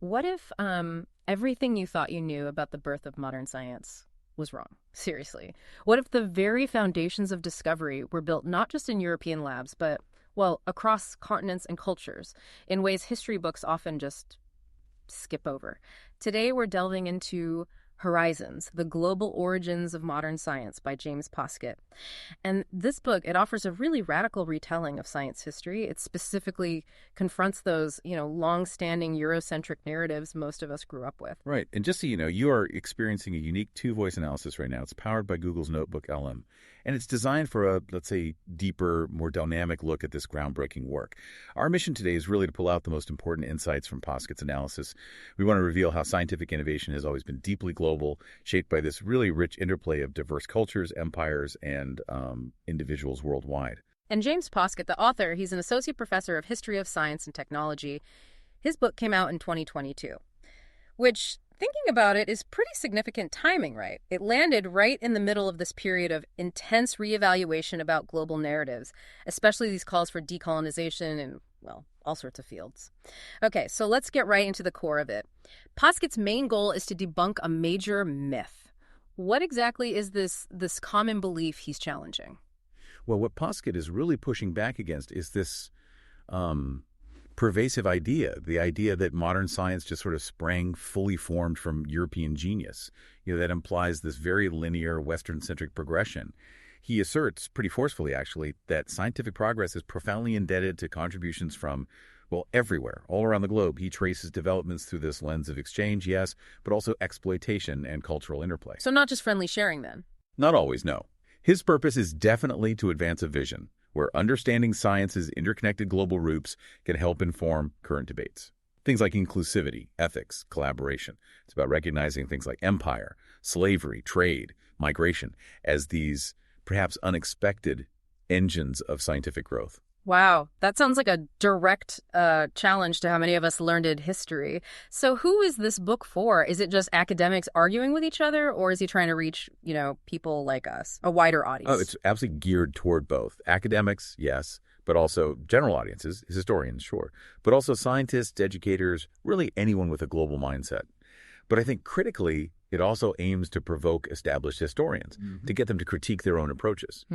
What if everything you thought you knew about the birth of modern science was wrong? Seriously. What if the very foundations of discovery were built not just in European labs, but, well, across continents and cultures in ways history books often just skip over? Today, we're delving into Horizons, The Global Origins of Modern Science by James Poskett. And this book, it offers a really radical retelling of science history. It specifically confronts those, long-standing Eurocentric narratives most of us grew up with. Right. And just so you know, you are experiencing a unique two-voice analysis right now. It's powered by Google's NotebookLM. And it's designed for a, let's say, deeper, more dynamic look at this groundbreaking work. Our mission today is really to pull out the most important insights from Poskett's analysis. We want to reveal how scientific innovation has always been deeply global, shaped by this really rich interplay of diverse cultures, empires, and individuals worldwide. And James Poskett, the author, he's an associate professor of history of science and technology. His book came out in 2022, which, thinking about it, is pretty significant timing, right? It landed right in the middle of this period of intense reevaluation about global narratives, especially these calls for decolonization and, well, all sorts of fields. Okay, so let's get right into the core of it. Poskett's main goal is to debunk a major myth. What exactly is this common belief he's challenging? Well, what Poskett is really pushing back against is this pervasive idea, the idea that modern science just sort of sprang fully formed from European genius. That implies this very linear Western-centric progression. He asserts, pretty forcefully actually, that scientific progress is profoundly indebted to contributions from, well, everywhere, all around the globe. He traces developments through this lens of exchange, yes, but also exploitation and cultural interplay. So not just friendly sharing, then? Not always, no. His purpose is definitely to advance a vision where understanding science's interconnected global roots can help inform current debates. Things like inclusivity, ethics, collaboration. It's about recognizing things like empire, slavery, trade, migration as these perhaps unexpected engines of scientific growth. Wow, that sounds like a direct challenge to how many of us learned in history. So who is this book for? Is it just academics arguing with each other, or is he trying to reach, people like us, a wider audience? Oh, it's absolutely geared toward both. Academics, yes, but also general audiences, historians, sure, but also scientists, educators, really anyone with a global mindset. But I think critically, it also aims to provoke established historians, to get them to critique their own approaches,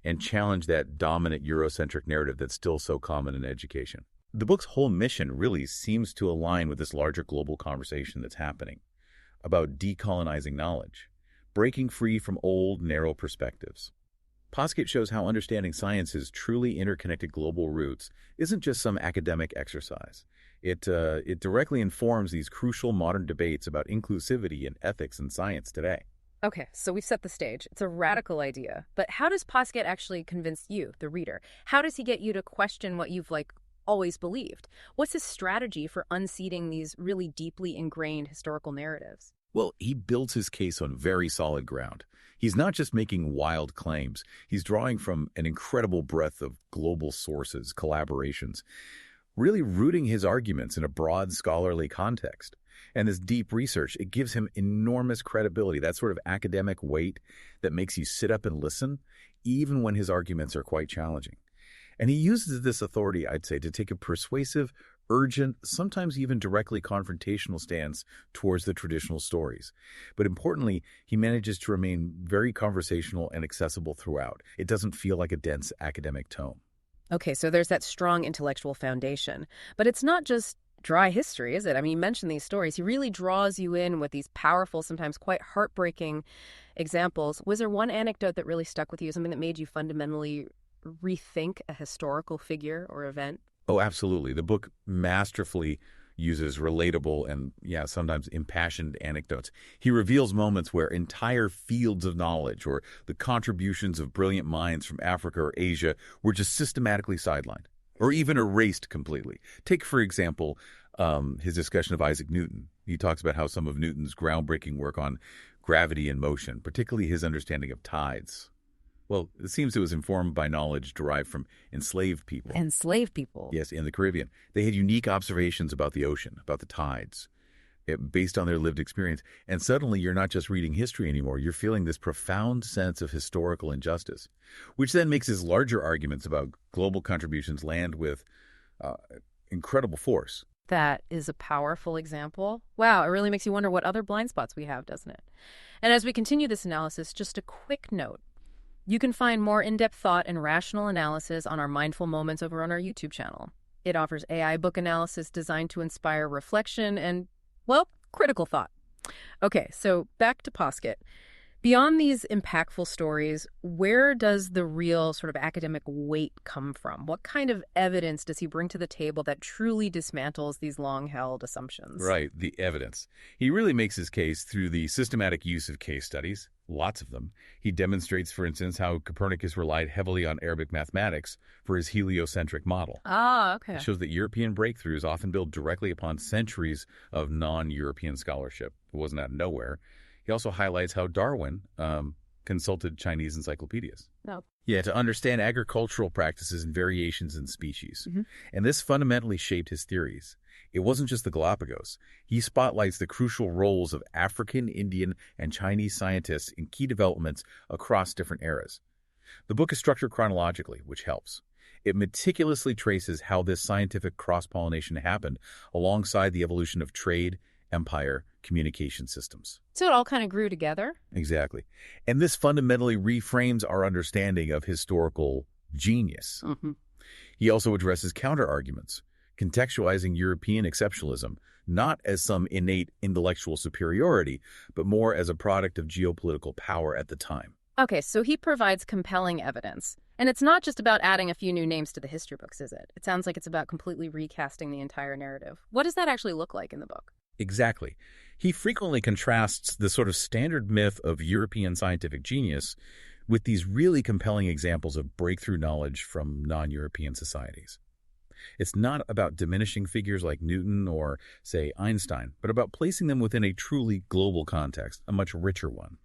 and challenge that dominant Eurocentric narrative that's still so common in education. The book's whole mission really seems to align with this larger global conversation that's happening about decolonizing knowledge, breaking free from old, narrow perspectives. Poskett shows how understanding science's truly interconnected global roots isn't just some academic exercise. It directly informs these crucial modern debates about inclusivity and ethics in science today. Okay, so we've set the stage. It's a radical idea. But how does Poskett actually convince you, the reader? How does he get you to question what you've, always believed? What's his strategy for unseating these really deeply ingrained historical narratives? Well, he builds his case on very solid ground. He's not just making wild claims. He's drawing from an incredible breadth of global sources, collaborations, really rooting his arguments in a broad scholarly context. And this deep research, it gives him enormous credibility, that sort of academic weight that makes you sit up and listen, even when his arguments are quite challenging. And he uses this authority, I'd say, to take a persuasive, urgent, sometimes even directly confrontational stance towards the traditional stories. But importantly, he manages to remain very conversational and accessible throughout. It doesn't feel like a dense academic tome. Okay, so there's that strong intellectual foundation. But it's not just dry history, is it? I mean, you mentioned these stories. He really draws you in with these powerful, sometimes quite heartbreaking examples. Was there one anecdote that really stuck with you, something that made you fundamentally rethink a historical figure or event? Oh, absolutely. The book masterfully uses relatable and, sometimes impassioned anecdotes. He reveals moments where entire fields of knowledge or the contributions of brilliant minds from Africa or Asia were just systematically sidelined or even erased completely. Take, for example, his discussion of Isaac Newton. He talks about how some of Newton's groundbreaking work on gravity and motion, particularly his understanding of tides, well, it seems it was informed by knowledge derived from enslaved people. Enslaved people? Yes, in the Caribbean. They had unique observations about the ocean, about the tides, based on their lived experience. And suddenly you're not just reading history anymore. You're feeling this profound sense of historical injustice, which then makes his larger arguments about global contributions land with incredible force. That is a powerful example. Wow, it really makes you wonder what other blind spots we have, doesn't it? And as we continue this analysis, just a quick note. You can find more in-depth thought and rational analysis on our Mindful Moments over on our YouTube channel. It offers AI book analysis designed to inspire reflection and, well, critical thought. Okay, so back to Poskett. Beyond these impactful stories, where does the real sort of academic weight come from? What kind of evidence does he bring to the table that truly dismantles these long-held assumptions? Right, the evidence. He really makes his case through the systematic use of case studies, lots of them. He demonstrates, for instance, how Copernicus relied heavily on Arabic mathematics for his heliocentric model. Ah, okay. It shows that European breakthroughs often build directly upon centuries of non-European scholarship. It wasn't out of nowhere. He also highlights how Darwin consulted Chinese encyclopedias. No. Yeah, to understand agricultural practices and variations in species. Mm-hmm. And this fundamentally shaped his theories. It wasn't just the Galapagos. He spotlights the crucial roles of African, Indian, and Chinese scientists in key developments across different eras. The book is structured chronologically, which helps. It meticulously traces how this scientific cross-pollination happened alongside the evolution of trade, empire, communication systems. So it all kind of grew together? Exactly. And this fundamentally reframes our understanding of historical genius. Mm-hmm. He also addresses counter-arguments, contextualizing European exceptionalism, not as some innate intellectual superiority, but more as a product of geopolitical power at the time. Okay, so he provides compelling evidence. And it's not just about adding a few new names to the history books, is it? It sounds like it's about completely recasting the entire narrative. What does that actually look like in the book? Exactly. He frequently contrasts the sort of standard myth of European scientific genius with these really compelling examples of breakthrough knowledge from non-European societies. It's not about diminishing figures like Newton or, say, Einstein, but about placing them within a truly global context, a much richer one.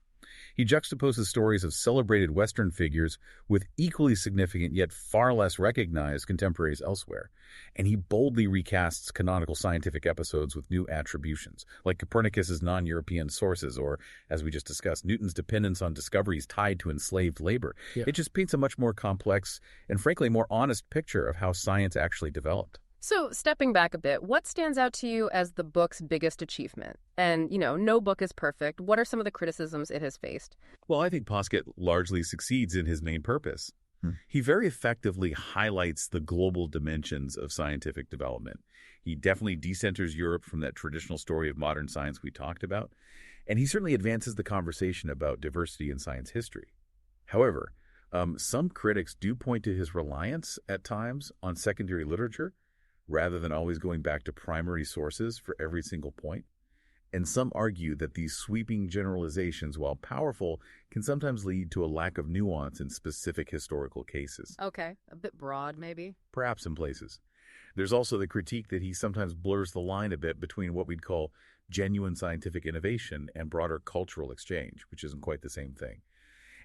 He juxtaposes stories of celebrated Western figures with equally significant yet far less recognized contemporaries elsewhere, and he boldly recasts canonical scientific episodes with new attributions, like Copernicus's non-European sources or, as we just discussed, Newton's dependence on discoveries tied to enslaved labor. Yeah. It just paints a much more complex and, frankly, more honest picture of how science actually developed. So stepping back a bit, what stands out to you as the book's biggest achievement? And, no book is perfect. What are some of the criticisms it has faced? Well, I think Poskett largely succeeds in his main purpose. He very effectively highlights the global dimensions of scientific development. He definitely decenters Europe from that traditional story of modern science we talked about, and he certainly advances the conversation about diversity in science history. However, some critics do point to his reliance at times on secondary literature, rather than always going back to primary sources for every single point. And some argue that these sweeping generalizations, while powerful, can sometimes lead to a lack of nuance in specific historical cases. Okay, a bit broad, maybe. Perhaps in places. There's also the critique that he sometimes blurs the line a bit between what we'd call genuine scientific innovation and broader cultural exchange, which isn't quite the same thing.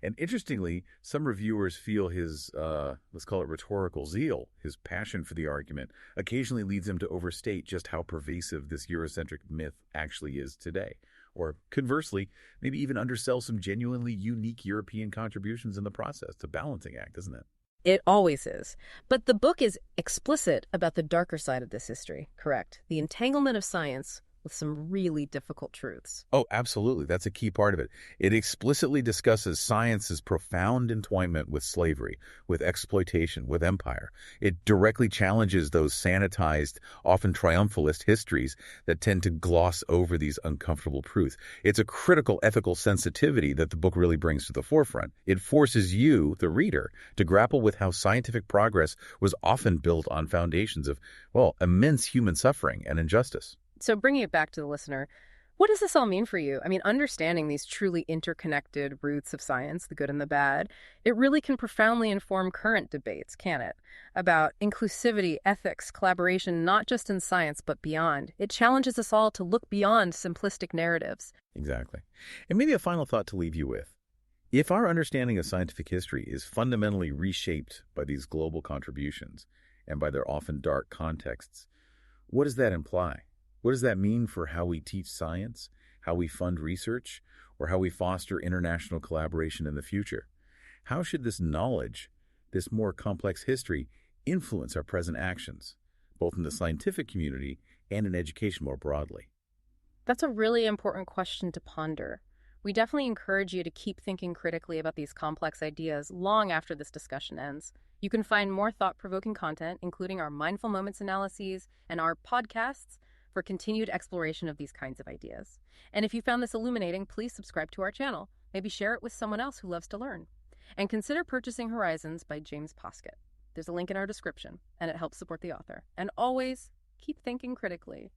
And interestingly, some reviewers feel his, let's call it rhetorical zeal, his passion for the argument, occasionally leads him to overstate just how pervasive this Eurocentric myth actually is today. Or conversely, maybe even undersell some genuinely unique European contributions in the process. It's a balancing act, isn't it? It always is. But the book is explicit about the darker side of this history, correct? The entanglement of science with some really difficult truths. Oh, absolutely. That's a key part of it. It explicitly discusses science's profound entwinement with slavery, with exploitation, with empire. It directly challenges those sanitized, often triumphalist histories that tend to gloss over these uncomfortable truths. It's a critical ethical sensitivity that the book really brings to the forefront. It forces you, the reader, to grapple with how scientific progress was often built on foundations of, well, immense human suffering and injustice. So bringing it back to the listener, what does this all mean for you? I mean, understanding these truly interconnected roots of science, the good and the bad, it really can profoundly inform current debates, can it? About inclusivity, ethics, collaboration, not just in science, but beyond. It challenges us all to look beyond simplistic narratives. Exactly. And maybe a final thought to leave you with. If our understanding of scientific history is fundamentally reshaped by these global contributions and by their often dark contexts, what does that imply? What does that mean for how we teach science, how we fund research, or how we foster international collaboration in the future? How should this knowledge, this more complex history, influence our present actions, both in the scientific community and in education more broadly? That's a really important question to ponder. We definitely encourage you to keep thinking critically about these complex ideas long after this discussion ends. You can find more thought provoking content, including our mindful moments analyses and our podcasts, for continued exploration of these kinds of ideas. And if you found this illuminating, please subscribe to our channel. Maybe share it with someone else who loves to learn. And consider purchasing Horizons by James Poskett. There's a link in our description, and it helps support the author. And always keep thinking critically.